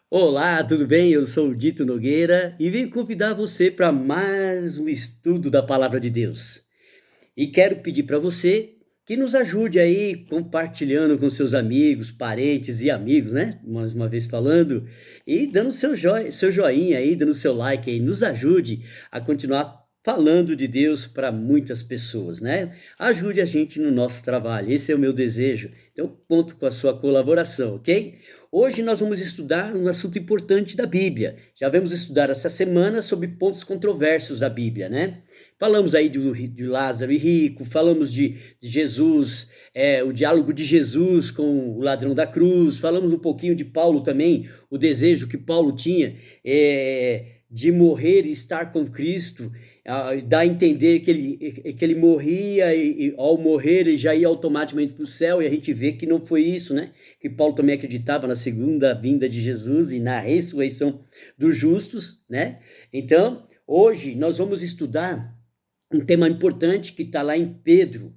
Olá, tudo bem? Eu sou o Dito Nogueira e vim convidar você para mais um estudo da Palavra de Deus. E quero pedir para você que nos ajude aí compartilhando com seus amigos, parentes e amigos, né? Mais uma vez falando, e dando seu joinha aí, dando seu like aí, nos ajude a continuar falando de Deus para muitas pessoas, né? Ajude a gente no nosso trabalho, esse é o meu desejo. Então, conto com a sua colaboração, ok? Hoje nós vamos estudar um assunto importante da Bíblia. Já vamos estudar essa semana sobre pontos controversos da Bíblia, né? Falamos aí de Lázaro e rico, falamos de Jesus, o diálogo de Jesus com o ladrão da cruz, falamos um pouquinho de Paulo também, o desejo que Paulo tinha de morrer e estar com Cristo, dá a entender que ele morria e ao morrer ele já ia automaticamente para o céu, e a gente vê que não foi isso, né? Que Paulo também acreditava na segunda vinda de Jesus e na ressurreição dos justos, né? Então, hoje nós vamos estudar um tema importante que está lá em Pedro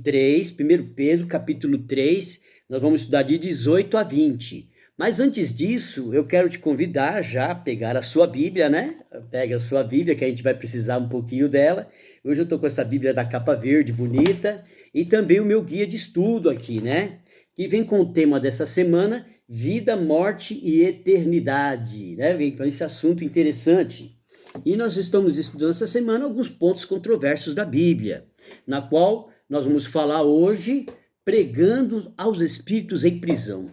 3, 1 Pedro, capítulo 3, nós vamos estudar de 18 a 20. Mas antes disso, eu quero te convidar já a pegar a sua Bíblia, né? Pega a sua Bíblia, que a gente vai precisar um pouquinho dela. Hoje eu estou com essa Bíblia da capa verde, bonita, e também o meu guia de estudo aqui, né? Que vem com o tema dessa semana, vida, morte e eternidade, né? Vem com esse assunto interessante. E nós estamos estudando essa semana alguns pontos controversos da Bíblia, na qual nós vamos falar hoje pregando aos espíritos em prisão.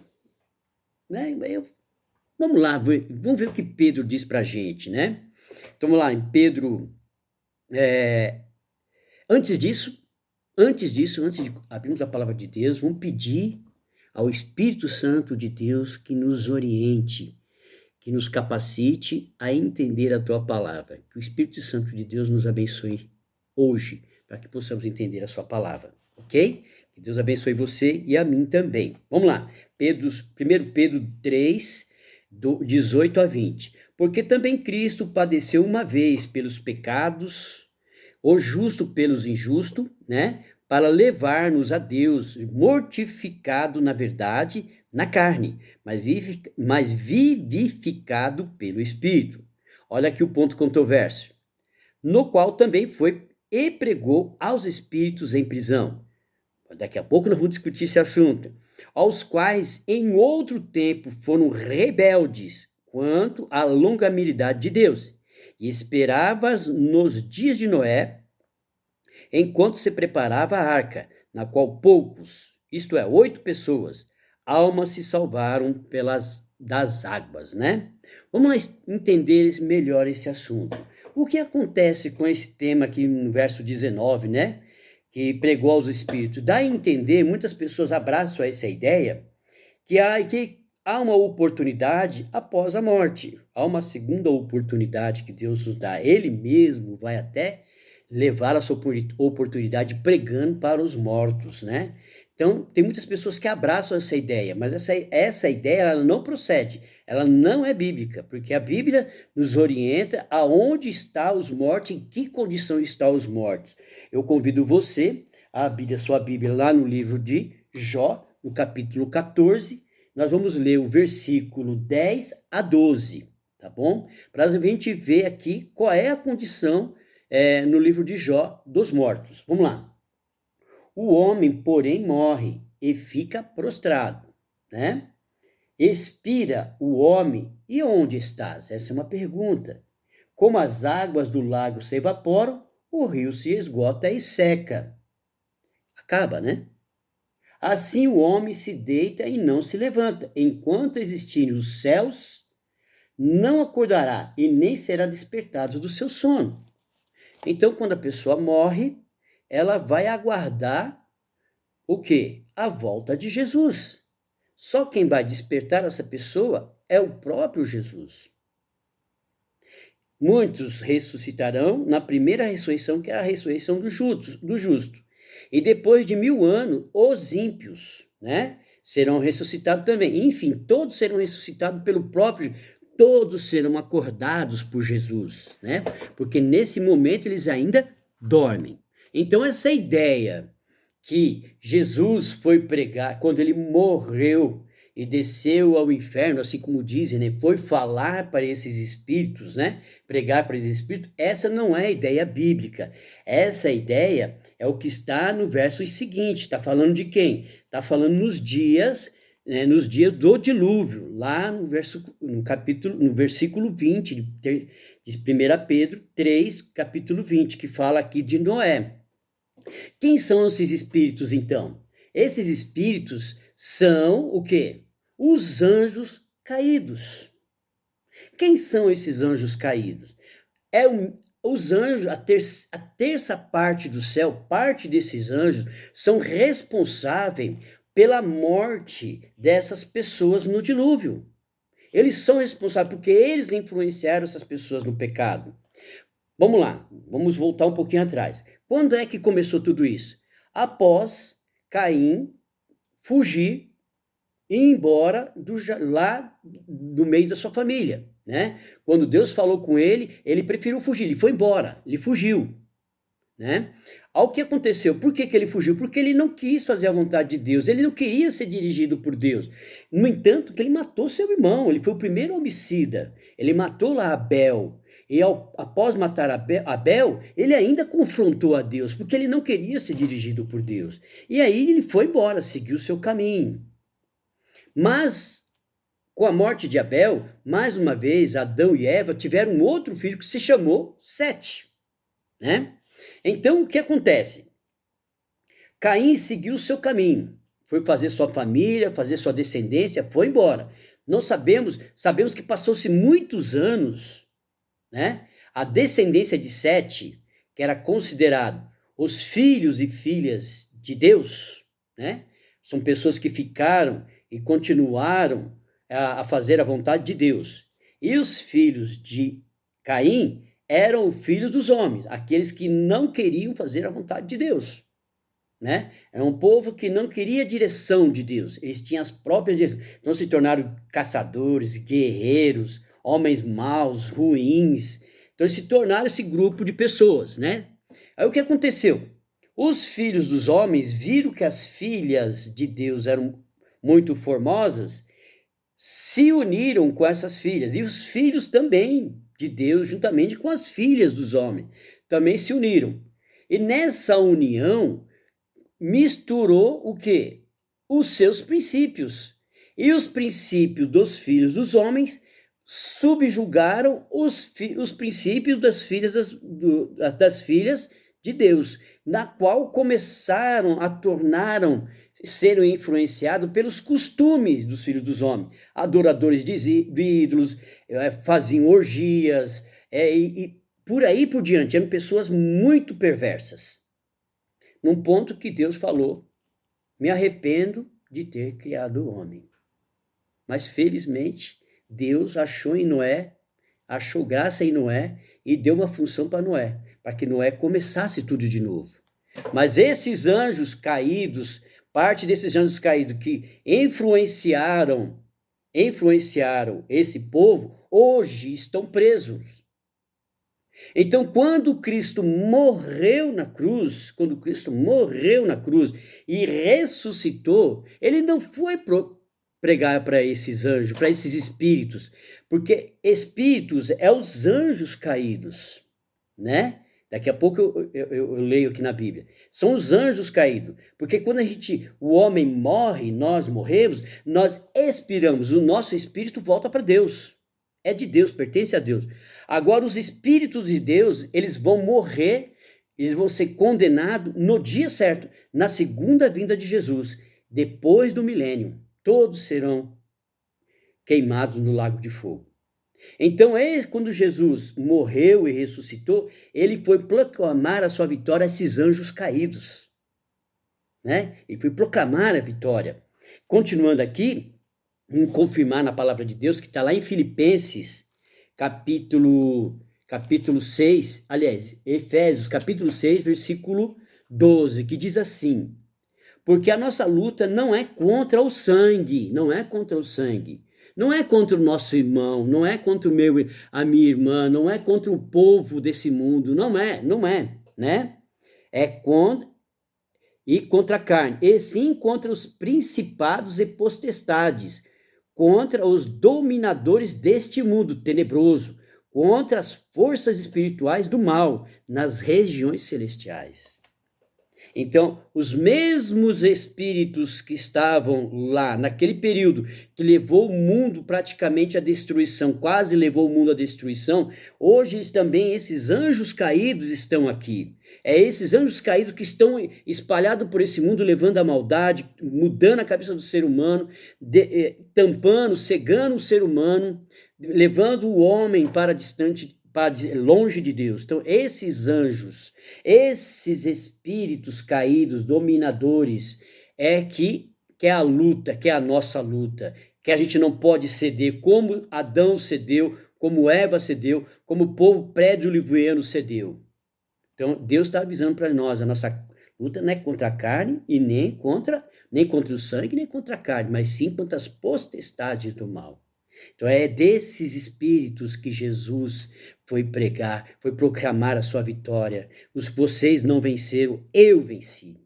Né? Vamos lá, vamos ver o que Pedro diz para a gente, né? Então vamos lá, em Pedro. é, antes disso, antes de abrirmos a palavra de Deus, vamos pedir ao Espírito Santo de Deus que nos oriente, que nos capacite a entender a tua palavra. Que o Espírito Santo de Deus nos abençoe hoje, para que possamos entender a sua palavra, ok? Que Deus abençoe você e a mim também. Vamos lá, 1 Pedro 3, 18 a 20. Porque também Cristo padeceu uma vez pelos pecados, o justo pelos injustos, né? Para levar-nos a Deus, mortificado na verdade, na carne, mas vivificado pelo Espírito. Olha aqui o ponto controverso. No qual também foi e pregou aos espíritos em prisão. Daqui a pouco nós vamos discutir esse assunto. Aos quais em outro tempo foram rebeldes quanto à longanimidade de Deus. E esperavas nos dias de Noé, enquanto se preparava a arca, na qual poucos, isto é, 8 pessoas, almas se salvaram das águas, né? Vamos entender melhor esse assunto. O que acontece com esse tema aqui no verso 19, né? Que pregou aos espíritos. Dá a entender, muitas pessoas abraçam essa ideia, que há uma oportunidade após a morte. Há uma segunda oportunidade que Deus nos dá. Ele mesmo vai até levar a sua oportunidade pregando para os mortos, né? Então, tem muitas pessoas que abraçam essa ideia, mas essa ideia ela não procede, ela não é bíblica, porque a Bíblia nos orienta aonde estão os mortos, em que condição estão os mortos. Eu convido você a abrir a sua Bíblia lá no livro de Jó, no capítulo 14, nós vamos ler o versículo 10 a 12, tá bom? Para a gente ver aqui qual é a condição no livro de Jó dos mortos. Vamos lá. O homem, porém, morre e fica prostrado, né? Expira o homem, e onde estás? Essa é uma pergunta. Como as águas do lago se evaporam, o rio se esgota e seca. Acaba, né? Assim o homem se deita e não se levanta. Enquanto existirem os céus, não acordará e nem será despertado do seu sono. Então, quando a pessoa morre, ela vai aguardar o quê? A volta de Jesus. Só quem vai despertar essa pessoa é o próprio Jesus. Muitos ressuscitarão na primeira ressurreição, que é a ressurreição do justo. E depois de 1000 anos, os ímpios, né? Serão ressuscitados também. Enfim, todos serão ressuscitados pelo próprio, todos serão acordados por Jesus, né? Porque nesse momento eles ainda dormem. Então essa ideia que Jesus foi pregar, quando ele morreu, e desceu ao inferno, assim como dizem, né? Foi falar para esses espíritos, né? Pregar para esses espíritos. Essa não é a ideia bíblica. Essa ideia é o que está no verso seguinte. Está falando de quem? Está falando nos dias, né? Nos dias do dilúvio, lá no versículo 20 de 1 Pedro 3, capítulo 20, que fala aqui de Noé. Quem são esses espíritos, então? Esses espíritos são o quê? Os anjos caídos. Quem são esses anjos caídos? Os anjos, a terça parte do céu, parte desses anjos, são responsáveis pela morte dessas pessoas no dilúvio. Eles são responsáveis porque eles influenciaram essas pessoas no pecado. Vamos lá, vamos voltar um pouquinho atrás. Quando é que começou tudo isso? Após Caim fugir e ir embora lá do meio da sua família, né? Quando Deus falou com ele, ele preferiu fugir, ele foi embora, ele fugiu, né? Ao que aconteceu? Por que ele fugiu? Porque ele não quis fazer a vontade de Deus, ele não queria ser dirigido por Deus. No entanto, que ele matou seu irmão, ele foi o primeiro homicida, ele matou lá Abel. E após matar Abel, ele ainda confrontou a Deus, porque ele não queria ser dirigido por Deus. E aí ele foi embora, seguiu o seu caminho. Mas, com a morte de Abel, mais uma vez, Adão e Eva tiveram um outro filho que se chamou Sete, né? Então, o que acontece? Caim seguiu o seu caminho, foi fazer sua família, fazer sua descendência, foi embora. Nós sabemos que passou-se muitos anos, né? A descendência de Sete, que era considerado os filhos e filhas de Deus, né? São pessoas que ficaram e continuaram a fazer a vontade de Deus. E os filhos de Caim eram os filhos dos homens, aqueles que não queriam fazer a vontade de Deus, né? Era um povo que não queria a direção de Deus, eles tinham as próprias direções, então se tornaram caçadores, guerreiros, homens maus, ruins, então eles se tornaram esse grupo de pessoas, né? Aí o que aconteceu? Os filhos dos homens viram que as filhas de Deus eram muito formosas, se uniram com essas filhas, e os filhos também de Deus, juntamente com as filhas dos homens, também se uniram. E nessa união, misturou o quê? Os seus princípios. E os princípios dos filhos dos homens subjugaram os princípios das filhas de Deus, na qual começaram a serem influenciados pelos costumes dos filhos dos homens, adoradores de ídolos, faziam orgias, e por aí por diante, eram pessoas muito perversas. Num ponto que Deus falou, me arrependo de ter criado o homem. Mas felizmente, Deus achou graça em Noé e deu uma função para Noé, para que Noé começasse tudo de novo. Mas esses anjos caídos, parte desses anjos caídos que influenciaram esse povo, hoje estão presos. Então, quando Cristo morreu na cruz e ressuscitou, ele não foi pregar para esses anjos, para esses espíritos, porque espíritos é os anjos caídos, né? Daqui a pouco eu leio aqui na Bíblia. São os anjos caídos, porque quando o homem morre, nós morremos, nós expiramos, o nosso espírito volta para Deus. É de Deus, pertence a Deus. Agora, os espíritos de Deus, eles vão morrer, eles vão ser condenados no dia certo, na segunda vinda de Jesus, depois do milênio. Todos serão queimados no lago de fogo. Então, quando Jesus morreu e ressuscitou, ele foi proclamar a sua vitória a esses anjos caídos, né? Ele foi proclamar a vitória. Continuando aqui, vamos confirmar na palavra de Deus, que está lá em Filipenses, capítulo 6, aliás, Efésios, capítulo 6, versículo 12, que diz assim: porque a nossa luta não é contra o sangue, não é contra o sangue, não é contra o nosso irmão, não é contra a minha irmã, não é contra o povo desse mundo, não é, né? e contra a carne, e sim contra os principados e potestades, contra os dominadores deste mundo tenebroso, contra as forças espirituais do mal nas regiões celestiais. Então, os mesmos espíritos que estavam lá naquele período, que levou o mundo praticamente à destruição, quase levou o mundo à destruição, hoje também esses anjos caídos estão aqui. É esses anjos caídos que estão espalhados por esse mundo, levando a maldade, mudando a cabeça do ser humano, tampando, cegando o ser humano, levando o homem para distante, para longe de Deus. Então, esses anjos, esses espíritos caídos, dominadores, que é a luta, que é a nossa luta, que a gente não pode ceder, como Adão cedeu, como Eva cedeu, como o povo pré-diluviano cedeu. Então, Deus está avisando para nós, a nossa luta não é contra a carne e nem contra o sangue, nem contra a carne, mas sim contra as potestades do mal. Então, é desses espíritos que Jesus foi pregar, foi proclamar a sua vitória. Vocês não venceram, eu venci.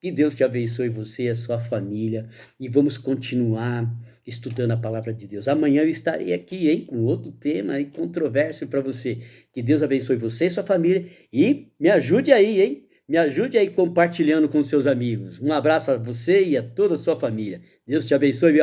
Que Deus te abençoe, você e a sua família, e vamos continuar estudando a palavra de Deus. Amanhã eu estarei aqui, hein, com outro tema e controverso para você. Que Deus abençoe você e sua família, e me ajude aí, hein? Me ajude aí compartilhando com seus amigos. Um abraço a você e a toda a sua família. Deus te abençoe, meu amigo.